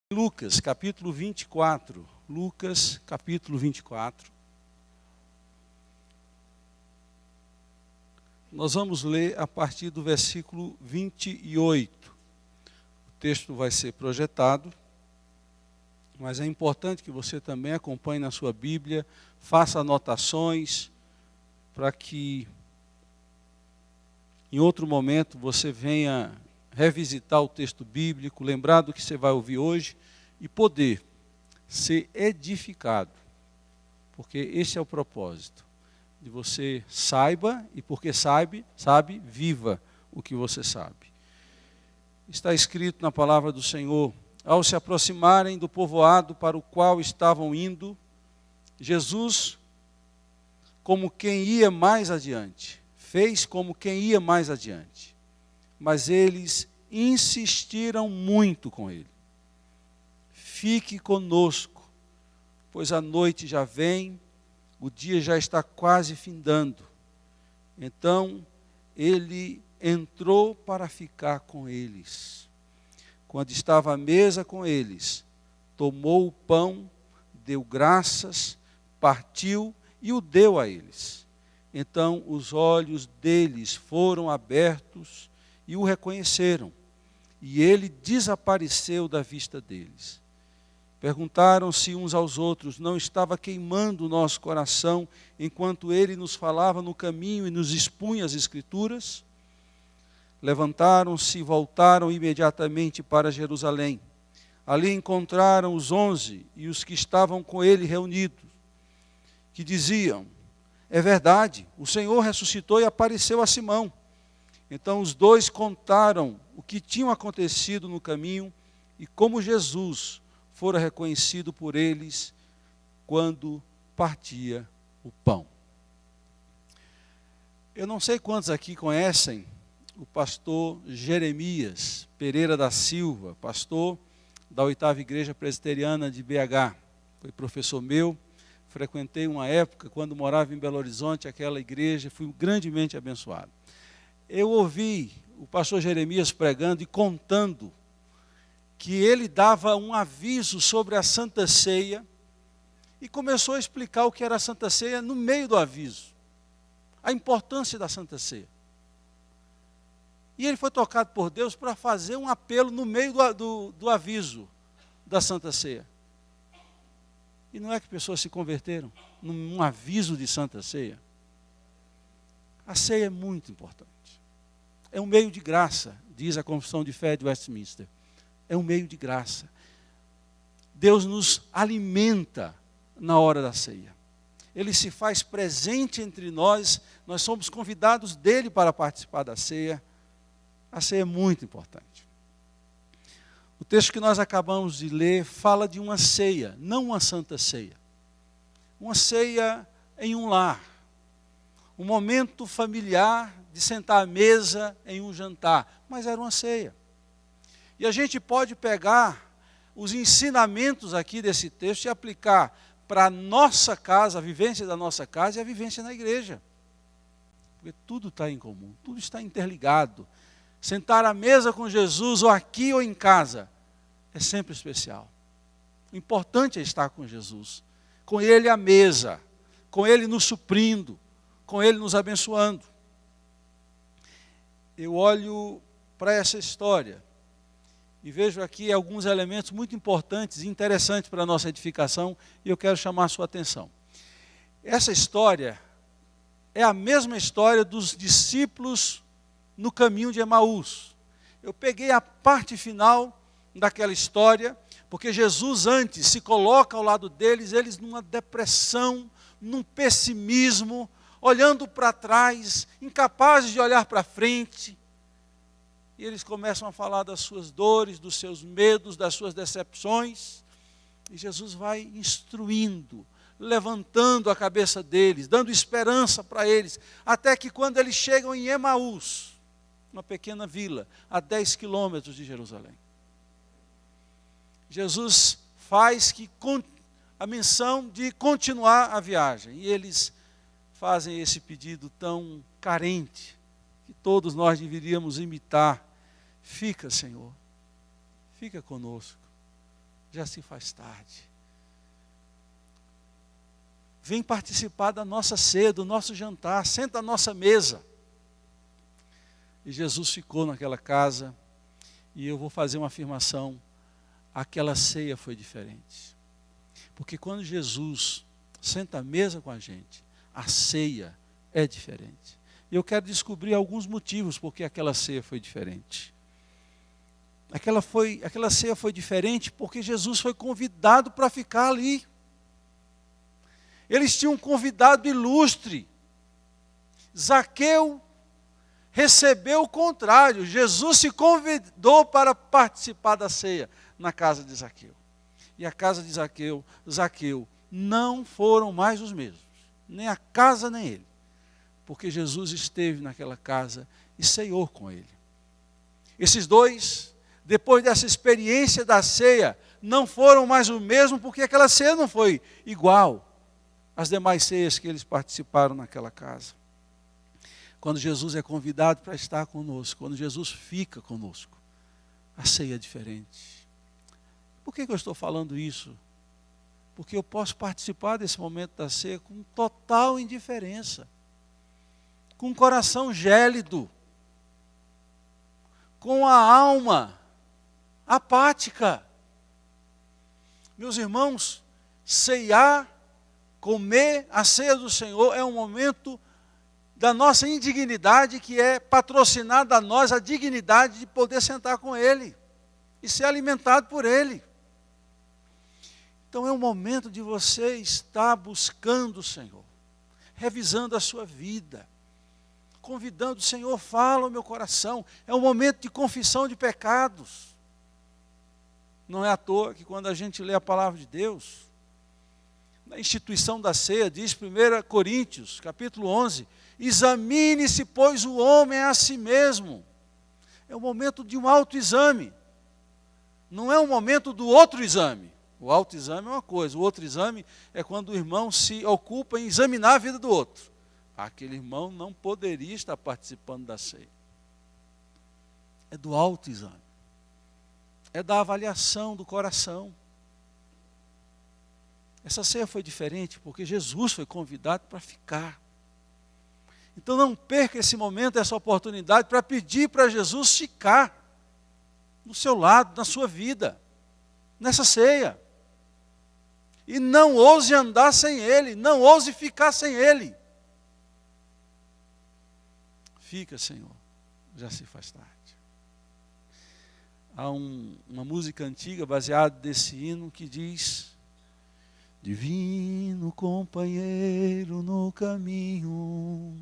Lucas, capítulo 24. Lucas, capítulo 24. Nós vamos ler a partir do versículo 28. O texto vai ser projetado, mas é importante que você também acompanhe na sua Bíblia, faça anotações, para que em outro momento você venha revisitar o texto bíblico, lembrar do que você vai ouvir hoje e poder ser edificado. Porque esse é o propósito, de você saiba e porque sabe, viva o que você sabe. Está escrito na palavra do Senhor: ao se aproximarem do povoado para o qual estavam indo, Jesus, como quem ia mais adiante, fez como quem ia mais adiante. Mas eles insistiram muito com ele: fique conosco, pois a noite já vem, o dia já está quase findando. Então ele entrou para ficar com eles. Quando estava à mesa com eles, tomou o pão, deu graças, partiu e o deu a eles. Então os olhos deles foram abertos e o reconheceram, e ele desapareceu da vista deles. Perguntaram-se uns aos outros: não estava queimando o nosso coração enquanto ele nos falava no caminho e nos expunha as Escrituras? Levantaram-se e voltaram imediatamente para Jerusalém. Ali encontraram os 11 e os que estavam com ele reunidos, que diziam: é verdade, o Senhor ressuscitou e apareceu a Simão. Então os dois contaram o que tinha acontecido no caminho e como Jesus fora reconhecido por eles quando partia o pão. Eu não sei quantos aqui conhecem o pastor Jeremias Pereira da Silva, pastor da 8ª Igreja Presbiteriana de BH. Foi professor meu, frequentei uma época, quando morava em Belo Horizonte, aquela igreja, fui grandemente abençoado. Eu ouvi o pastor Jeremias pregando e contando que ele dava um aviso sobre a Santa Ceia e começou a explicar o que era a Santa Ceia no meio do aviso, a importância da Santa Ceia. E ele foi tocado por Deus para fazer um apelo no meio do aviso da Santa Ceia. E não é que pessoas se converteram num aviso de Santa Ceia? A ceia é muito importante. É um meio de graça, diz a Confissão de Fé de Westminster. É um meio de graça. Deus nos alimenta na hora da ceia. Ele se faz presente entre nós, nós somos convidados dele para participar da ceia. A ceia é muito importante. O texto que nós acabamos de ler fala de uma ceia, não uma santa ceia. Uma ceia em um lar. Um momento familiar de sentar à mesa em um jantar, mas era uma ceia. E a gente pode pegar os ensinamentos aqui desse texto e aplicar para a nossa casa, a vivência da nossa casa e a vivência na igreja. Porque tudo está em comum, tudo está interligado. Sentar à mesa com Jesus, ou aqui ou em casa, é sempre especial. O importante é estar com Jesus, com Ele à mesa, com Ele nos suprindo, com Ele nos abençoando. Eu olho para essa história e vejo aqui alguns elementos muito importantes e interessantes para a nossa edificação, e eu quero chamar a sua atenção. Essa história é a mesma história dos discípulos no caminho de Emaús. Eu peguei a parte final daquela história, porque Jesus antes se coloca ao lado deles, eles numa depressão, num pessimismo, olhando para trás, incapazes de olhar para frente. E eles começam a falar das suas dores, dos seus medos, das suas decepções. E Jesus vai instruindo, levantando a cabeça deles, dando esperança para eles, até que quando eles chegam em Emaús, uma pequena vila, a 10 quilômetros de Jerusalém, Jesus faz a menção de continuar a viagem. E eles fazem esse pedido tão carente, que todos nós deveríamos imitar: fica, Senhor, fica conosco, já se faz tarde. Vem participar da nossa ceia, do nosso jantar, senta à nossa mesa. E Jesus ficou naquela casa, e eu vou fazer uma afirmação, aquela ceia foi diferente. Porque quando Jesus senta à mesa com a gente, a ceia é diferente. E eu quero descobrir alguns motivos porque aquela ceia foi diferente. Aquela ceia foi diferente porque Jesus foi convidado para ficar ali. Eles tinham um convidado ilustre. Zaqueu recebeu o contrário. Jesus se convidou para participar da ceia na casa de Zaqueu. E a casa de Zaqueu não foram mais os mesmos. Nem a casa, nem ele. Porque Jesus esteve naquela casa e ceiou com ele. Esses dois, depois dessa experiência da ceia, não foram mais o mesmo, porque aquela ceia não foi igual às demais ceias que eles participaram naquela casa. Quando Jesus é convidado para estar conosco, quando Jesus fica conosco, a ceia é diferente. Por que eu estou falando isso? Porque eu posso participar desse momento da ceia com total indiferença, com o coração gélido, com a alma apática. Meus irmãos, ceiar, comer a ceia do Senhor é um momento da nossa indignidade, que é patrocinada a nós a dignidade de poder sentar com Ele e ser alimentado por Ele. Então é um momento de você estar buscando o Senhor, revisando a sua vida, convidando o Senhor, fala ao meu coração. É um momento de confissão de pecados. Não é à toa que quando a gente lê a palavra de Deus, na instituição da ceia, diz 1 Coríntios, capítulo 11, examine-se, pois, o homem a si mesmo. É o momento de um autoexame. Não é um momento do outro exame. O autoexame é uma coisa, o outro exame é quando o irmão se ocupa em examinar a vida do outro. Aquele irmão não poderia estar participando da ceia. É do autoexame. É da avaliação do coração. Essa ceia foi diferente porque Jesus foi convidado para ficar. Então não perca esse momento, essa oportunidade para pedir para Jesus ficar do seu lado, na sua vida, nessa ceia. E não ouse andar sem Ele, não ouse ficar sem Ele. Fica, Senhor, já se faz tarde. Há uma música antiga baseada nesse hino que diz: divino companheiro no caminho,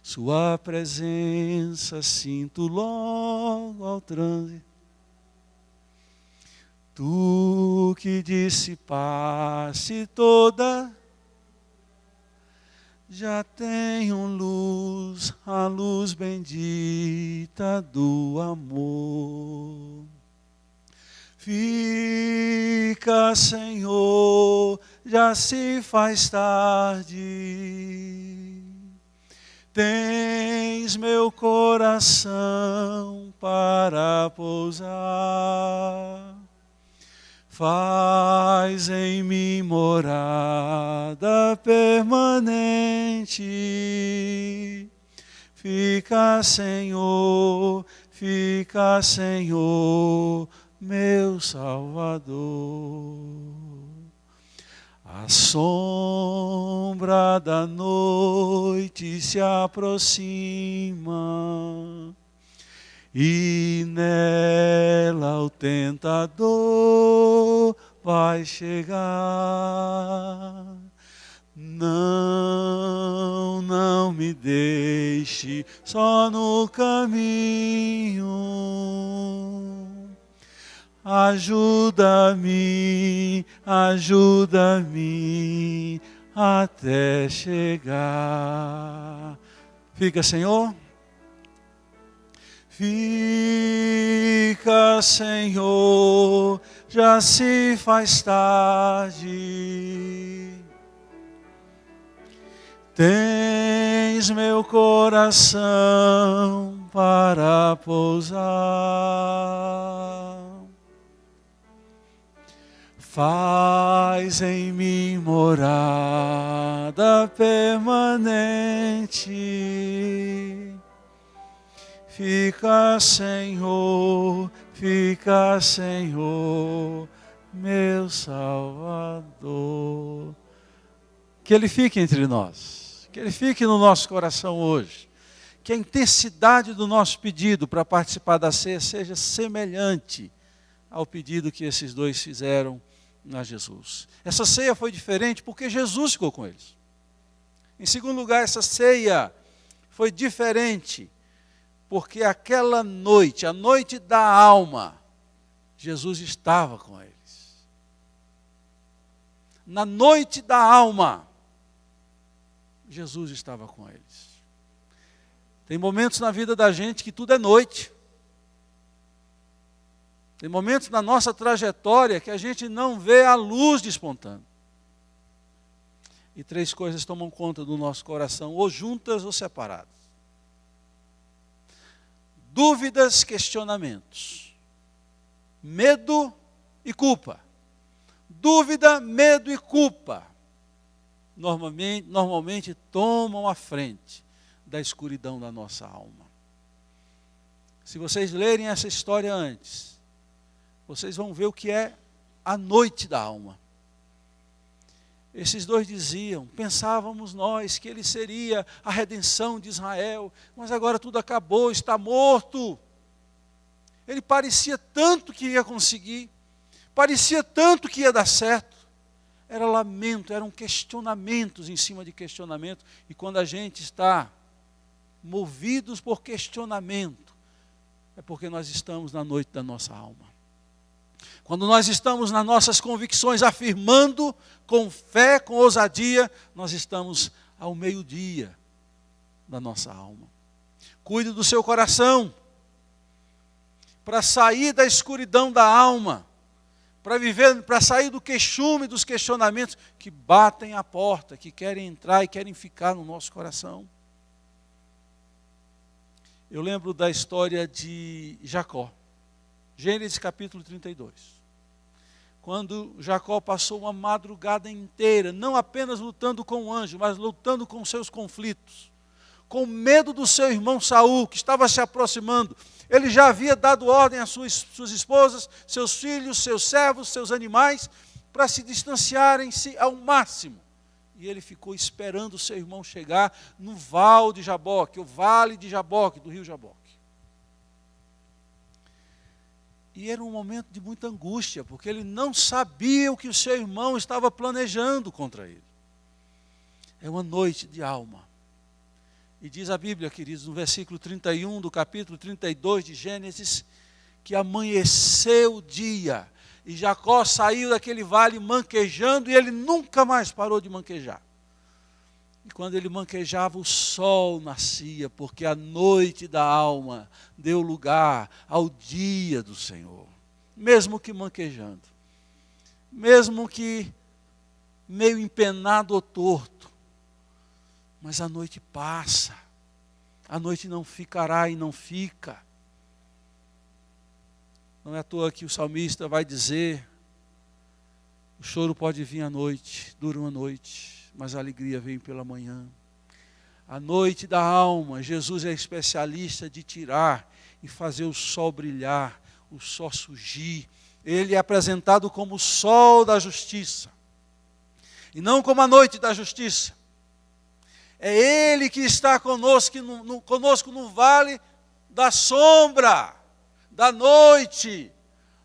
sua presença sinto logo ao trânsito. Tu que dissipaste toda, já tenho luz, a luz bendita do amor. Fica, Senhor, já se faz tarde. Tens meu coração para pousar. Faz em mim morada permanente. Fica, Senhor, meu Salvador. A sombra da noite se aproxima e nela o tentador vai chegar. Não me deixe só no caminho. Ajuda-me até chegar. Fica, Senhor. Fica, Senhor, já se faz tarde. Tens meu coração para pousar. Faz em mim morada permanente. Fica, Senhor, meu Salvador. Que Ele fique entre nós, que Ele fique no nosso coração hoje. Que a intensidade do nosso pedido para participar da ceia seja semelhante ao pedido que esses dois fizeram a Jesus. Essa ceia foi diferente porque Jesus ficou com eles. Em segundo lugar, essa ceia foi diferente porque aquela noite, a noite da alma, Jesus estava com eles. Na noite da alma, Jesus estava com eles. Tem momentos na vida da gente que tudo é noite. Tem momentos na nossa trajetória que a gente não vê a luz despontando. E três coisas tomam conta do nosso coração, ou juntas ou separadas. Dúvidas, questionamentos. Medo e culpa. Dúvida, medo e culpa. Normalmente tomam a frente da escuridão da nossa alma. Se vocês lerem essa história antes, vocês vão ver o que é a noite da alma. Esses dois diziam, pensávamos nós que ele seria a redenção de Israel, mas agora tudo acabou, está morto. Ele parecia tanto que ia conseguir, parecia tanto que ia dar certo. Era lamento, eram questionamentos em cima de questionamento. E quando a gente está movidos por questionamento, é porque nós estamos na noite da nossa alma. Quando nós estamos nas nossas convicções afirmando com fé, com ousadia, nós estamos ao meio-dia da nossa alma. Cuide do seu coração, para sair da escuridão da alma, para sair do queixume dos questionamentos que batem a porta, que querem entrar e querem ficar no nosso coração. Eu lembro da história de Jacó, Gênesis capítulo 32. Quando Jacó passou uma madrugada inteira, não apenas lutando com o anjo, mas lutando com seus conflitos, com medo do seu irmão Saul, que estava se aproximando. Ele já havia dado ordem às suas esposas, seus filhos, seus servos, seus animais, para se distanciarem-se ao máximo. E ele ficou esperando o seu irmão chegar no Val de Jaboque, o Vale de Jaboque, do rio Jaboque. E era um momento de muita angústia, porque ele não sabia o que o seu irmão estava planejando contra ele. É uma noite de alma. E diz a Bíblia, queridos, no versículo 31 do capítulo 32 de Gênesis, que amanheceu o dia, e Jacó saiu daquele vale manquejando, e ele nunca mais parou de manquejar. E quando ele manquejava, o sol nascia, porque a noite da alma deu lugar ao dia do Senhor. Mesmo que manquejando, mesmo que meio empenado ou torto, mas a noite passa, a noite não ficará e não fica. Não é à toa que o salmista vai dizer, o choro pode vir à noite, dura uma noite, mas a alegria vem pela manhã. A noite da alma, Jesus é especialista de tirar e fazer o sol brilhar, o sol surgir. Ele é apresentado como o sol da justiça, e não como a noite da justiça. É Ele que está conosco no vale da sombra da noite,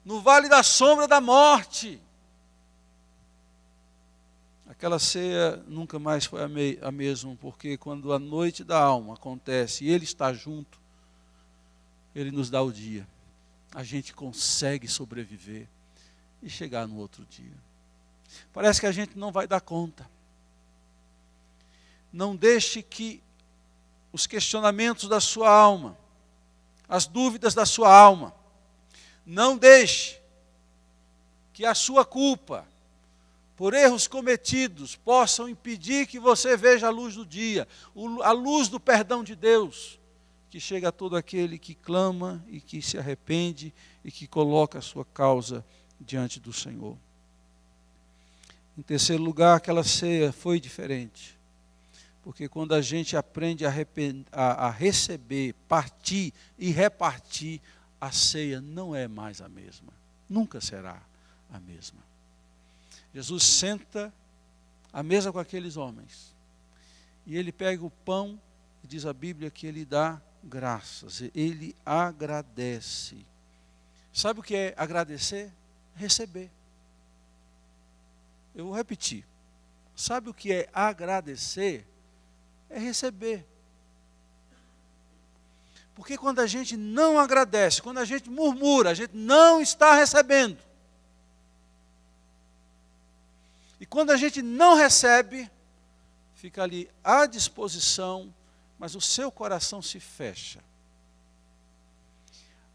no vale da sombra da morte. Aquela ceia nunca mais foi a mesma, porque quando a noite da alma acontece e Ele está junto, Ele nos dá o dia. A gente consegue sobreviver e chegar no outro dia. Parece que a gente não vai dar conta. Não deixe que os questionamentos da sua alma, as dúvidas da sua alma, não deixe que a sua culpa, por erros cometidos, possam impedir que você veja a luz do dia, a luz do perdão de Deus, que chega a todo aquele que clama e que se arrepende e que coloca a sua causa diante do Senhor. Em terceiro lugar, aquela ceia foi diferente. Porque quando a gente aprende a receber, partir e repartir, a ceia não é mais a mesma. Nunca será a mesma. Jesus senta à mesa com aqueles homens. E ele pega o pão, e diz a Bíblia que ele dá graças. Ele agradece. Sabe o que é agradecer? Receber. Eu vou repetir. Sabe o que é agradecer? É receber. Porque quando a gente não agradece, quando a gente murmura, a gente não está recebendo. E quando a gente não recebe, fica ali à disposição, mas o seu coração se fecha.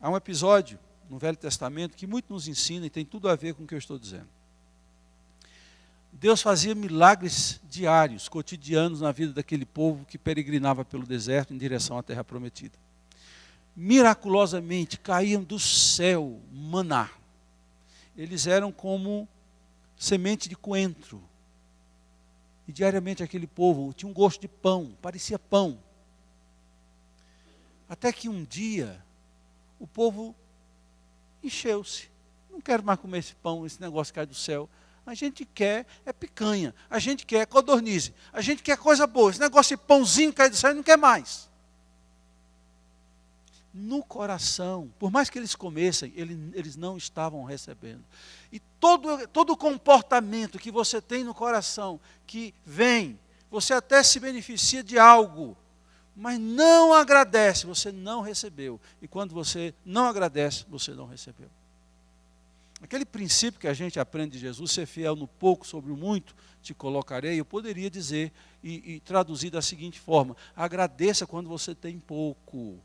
Há um episódio no Velho Testamento que muito nos ensina e tem tudo a ver com o que eu estou dizendo. Deus fazia milagres diários, cotidianos na vida daquele povo que peregrinava pelo deserto em direção à terra prometida. Miraculosamente caíam do céu maná. Eles eram como semente de coentro. E diariamente aquele povo tinha um gosto de pão, parecia pão. Até que um dia o povo encheu-se. Não quero mais comer esse pão, esse negócio que cai do céu. A gente quer é picanha, a gente quer codornize, a gente quer coisa boa. Esse negócio de pãozinho que cai do céu, não quer mais. No coração, por mais que eles comessem, eles não estavam recebendo. E todo comportamento que você tem no coração, que vem, você até se beneficia de algo, mas não agradece, você não recebeu. E quando você não agradece, você não recebeu. Aquele princípio que a gente aprende de Jesus, ser fiel no pouco, sobre o muito, te colocarei, eu poderia dizer e traduzir da seguinte forma: agradeça quando você tem pouco,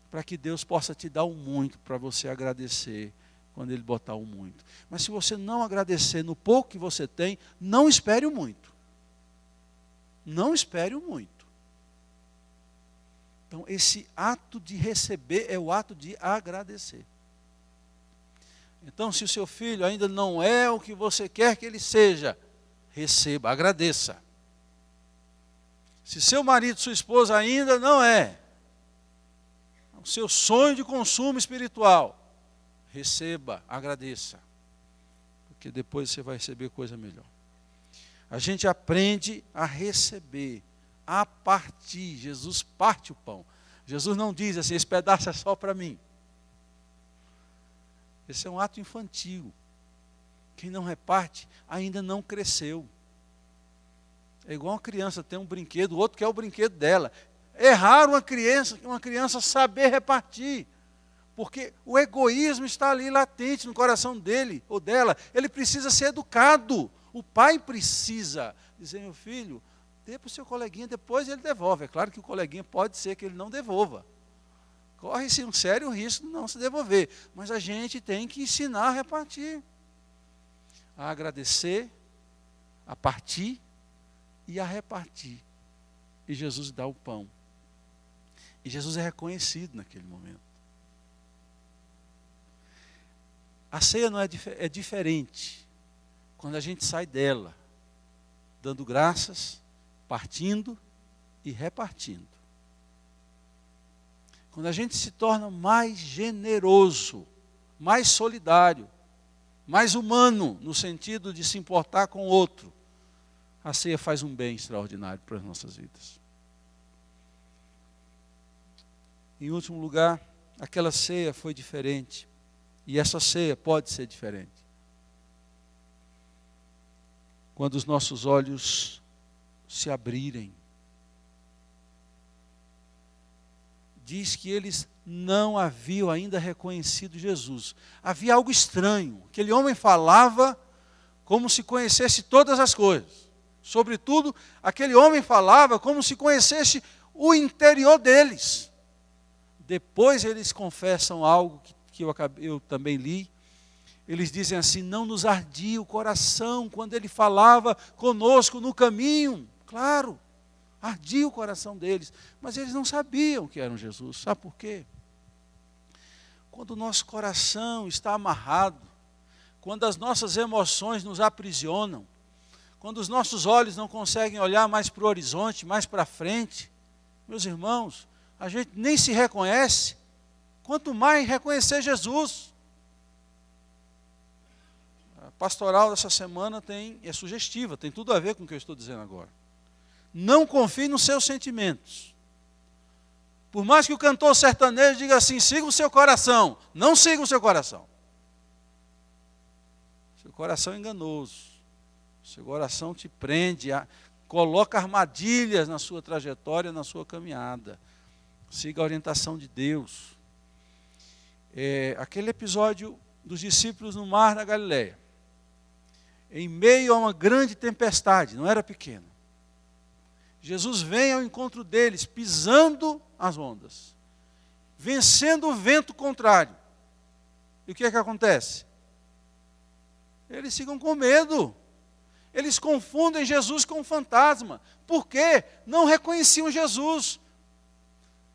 para que Deus possa te dar o muito, para você agradecer quando Ele botar o muito. Mas se você não agradecer no pouco que você tem, não espere o muito. Não espere o muito. Então, esse ato de receber é o ato de agradecer. Então, se o seu filho ainda não é o que você quer que ele seja, receba, agradeça. Se seu marido, sua esposa ainda não é o seu sonho de consumo espiritual, receba, agradeça. Porque depois você vai receber coisa melhor. A gente aprende a receber, a partir. Jesus parte o pão. Jesus não diz assim, esse pedaço é só para mim. Esse é um ato infantil. Quem não reparte ainda não cresceu. É igual uma criança tem um brinquedo, o outro quer o brinquedo dela. É raro uma criança saber repartir, porque o egoísmo está ali latente no coração dele ou dela. Ele precisa ser educado. O pai precisa dizer, meu filho, dê para o seu coleguinha, depois ele devolve. É claro que o coleguinha pode ser que ele não devolva. Corre-se um sério risco de não se devolver. Mas a gente tem que ensinar a repartir. A agradecer, a partir e a repartir. E Jesus dá o pão. E Jesus é reconhecido naquele momento. A ceia não é diferente quando a gente sai dela, dando graças, partindo e repartindo. Quando a gente se torna mais generoso, mais solidário, mais humano, no sentido de se importar com o outro, a ceia faz um bem extraordinário para as nossas vidas. Em último lugar, aquela ceia foi diferente. E essa ceia pode ser diferente. Quando os nossos olhos se abrirem. Diz que eles não haviam ainda reconhecido Jesus. Havia algo estranho. Aquele homem falava como se conhecesse todas as coisas. Sobretudo, aquele homem falava como se conhecesse o interior deles. Depois eles confessam algo que eu também li. Eles dizem assim, não nos ardia o coração quando ele falava conosco no caminho. Claro, ardia o coração deles. Mas eles não sabiam que era Jesus. Sabe por quê? Quando o nosso coração está amarrado, quando as nossas emoções nos aprisionam, quando os nossos olhos não conseguem olhar mais para o horizonte, mais para frente, meus irmãos, a gente nem se reconhece, quanto mais reconhecer Jesus. A pastoral dessa semana é sugestiva, tem tudo a ver com o que eu estou dizendo agora. Não confie nos seus sentimentos. Por mais que o cantor sertanejo diga assim, siga o seu coração, não siga o seu coração. Seu coração é enganoso. Seu coração te prende, coloca armadilhas na sua trajetória, na sua caminhada. Siga a orientação de Deus. Aquele episódio dos discípulos no mar da Galileia, em meio a uma grande tempestade, não era pequena. Jesus vem ao encontro deles, pisando as ondas, vencendo o vento contrário. E o que é que acontece? Eles ficam com medo. Eles confundem Jesus com um fantasma. Por quê? Não reconheciam Jesus.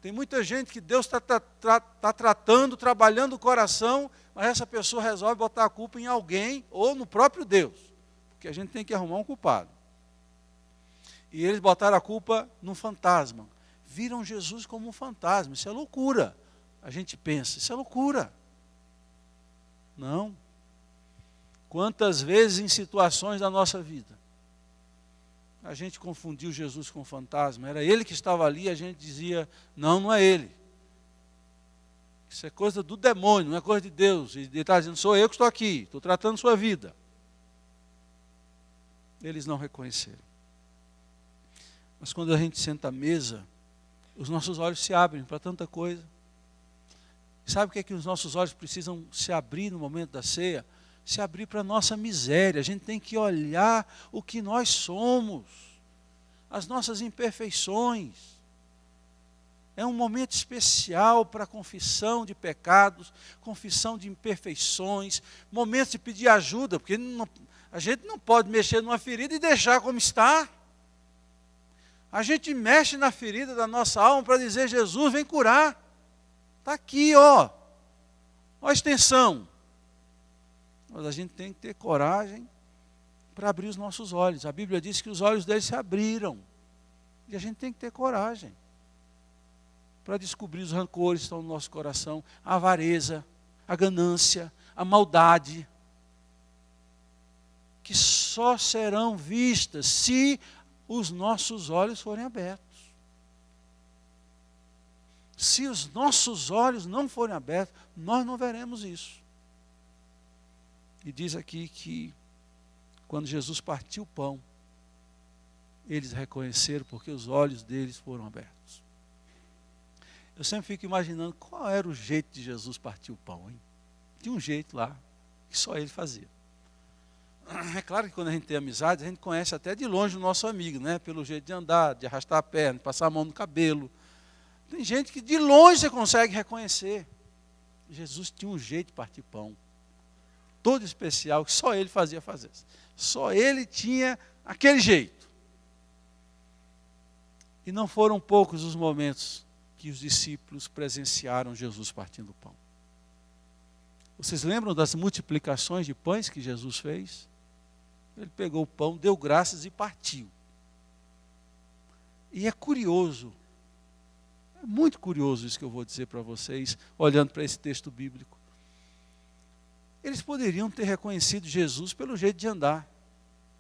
Tem muita gente que Deus está tratando, trabalhando o coração, mas essa pessoa resolve botar a culpa em alguém ou no próprio Deus. Porque a gente tem que arrumar um culpado. E eles botaram a culpa num fantasma. Viram Jesus como um fantasma. Isso é loucura. A gente pensa, isso é loucura. Não. Quantas vezes em situações da nossa vida a gente confundiu Jesus com um fantasma, era ele que estava ali e a gente dizia, não, não é ele. Isso é coisa do demônio, não é coisa de Deus. E ele está dizendo, sou eu que estou aqui, estou tratando sua vida. Eles não reconheceram. Mas quando a gente senta à mesa, os nossos olhos se abrem para tanta coisa. Sabe o que é que os nossos olhos precisam se abrir no momento da ceia? Se abrir para a nossa miséria. A gente tem que olhar o que nós somos, as nossas imperfeições. É um momento especial para confissão de pecados, confissão de imperfeições, momentos de pedir ajuda, porque a gente não pode mexer numa ferida e deixar como está. A gente mexe na ferida da nossa alma para dizer, Jesus, vem curar. Está aqui, ó a extensão. Mas a gente tem que ter coragem para abrir os nossos olhos. A Bíblia diz que os olhos deles se abriram. E a gente tem que ter coragem para descobrir os rancores que estão no nosso coração, a avareza, a ganância, a maldade, que só serão vistas se os nossos olhos forem abertos. Se os nossos olhos não forem abertos, nós não veremos isso. E diz aqui que quando Jesus partiu o pão, eles reconheceram porque os olhos deles foram abertos. Eu sempre fico imaginando qual era o jeito de Jesus partir o pão, hein? Tinha um jeito lá, que só ele fazia. É claro que quando a gente tem amizade, a gente conhece até de longe o nosso amigo, né? Pelo jeito de andar, de arrastar a perna, de passar a mão no cabelo. Tem gente que de longe você consegue reconhecer. Jesus tinha um jeito de partir pão, todo especial, que só ele fazia fazer. Só ele tinha aquele jeito. E não foram poucos os momentos que os discípulos presenciaram Jesus partindo o pão. Vocês lembram das multiplicações de pães que Jesus fez? Ele pegou o pão, deu graças e partiu. E é curioso, é muito curioso isso que eu vou dizer para vocês, olhando para esse texto bíblico. Eles poderiam ter reconhecido Jesus pelo jeito de andar,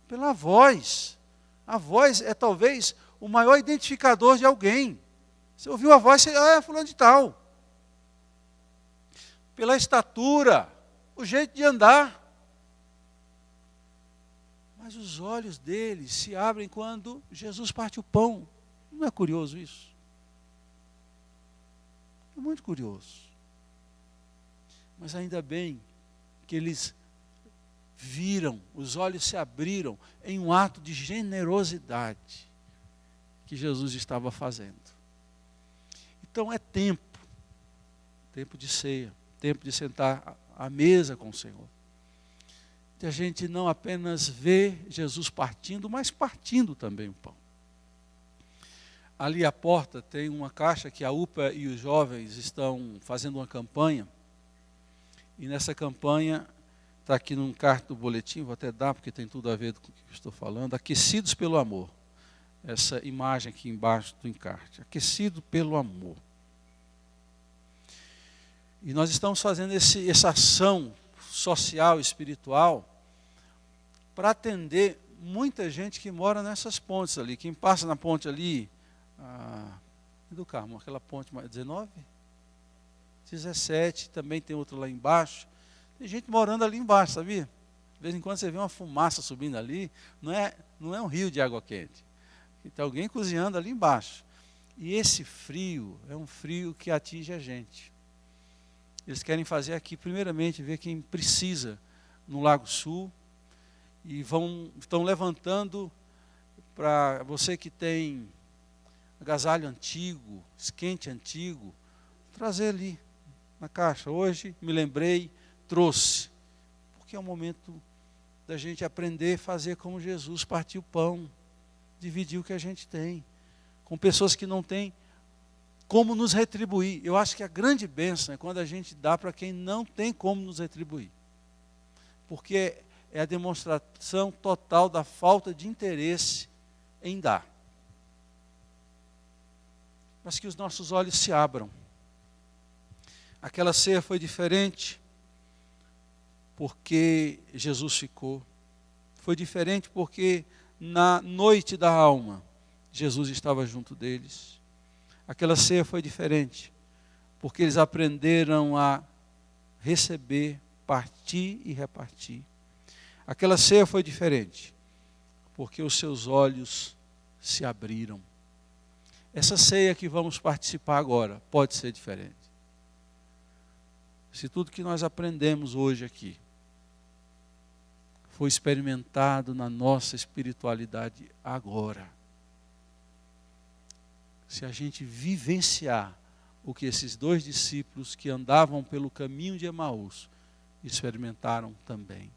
pela voz. A voz é talvez o maior identificador de alguém. Você ouviu a voz, você, é fulano de tal. Pela estatura, o jeito de andar. Mas os olhos deles se abrem quando Jesus parte o pão. Não é curioso isso? É muito curioso. Mas ainda bem que eles viram, os olhos se abriram em um ato de generosidade que Jesus estava fazendo. Então é tempo de ceia, tempo de sentar à mesa com o Senhor. De a gente não apenas ver Jesus partindo, mas partindo também o pão. Ali à porta tem uma caixa que a UPA e os jovens estão fazendo uma campanha. E nessa campanha está aqui no encarte do boletim, vou até dar porque tem tudo a ver com o que eu estou falando, aquecidos pelo amor. Essa imagem aqui embaixo do encarte, aquecido pelo amor. E nós estamos fazendo essa ação social, espiritual, para atender muita gente que mora nessas pontes ali. Quem passa na ponte ali, do Carmo, aquela ponte 19? 17, também tem outro lá embaixo. Tem gente morando ali embaixo, sabia? De vez em quando você vê uma fumaça subindo ali, não é um rio de água quente. Tem alguém cozinhando ali embaixo. E esse frio é um frio que atinge a gente. Eles querem fazer aqui, primeiramente, ver quem precisa no Lago Sul. E estão levantando para você que tem agasalho antigo, esquente antigo, trazer ali na caixa. Hoje me lembrei, trouxe. Porque é o momento da gente aprender a fazer como Jesus, partir o pão, dividir o que a gente tem, com pessoas que não têm como nos retribuir. Eu acho que a grande bênção é quando a gente dá para quem não tem como nos retribuir. Porque é a demonstração total da falta de interesse em dar. Mas que os nossos olhos se abram. Aquela ceia foi diferente porque Jesus ficou. Foi diferente porque na noite da alma, Jesus estava junto deles. Aquela ceia foi diferente, porque eles aprenderam a receber, partir e repartir. Aquela ceia foi diferente, porque os seus olhos se abriram. Essa ceia que vamos participar agora pode ser diferente. Se tudo que nós aprendemos hoje aqui foi experimentado na nossa espiritualidade agora. Se a gente vivenciar o que esses dois discípulos que andavam pelo caminho de Emaús experimentaram também.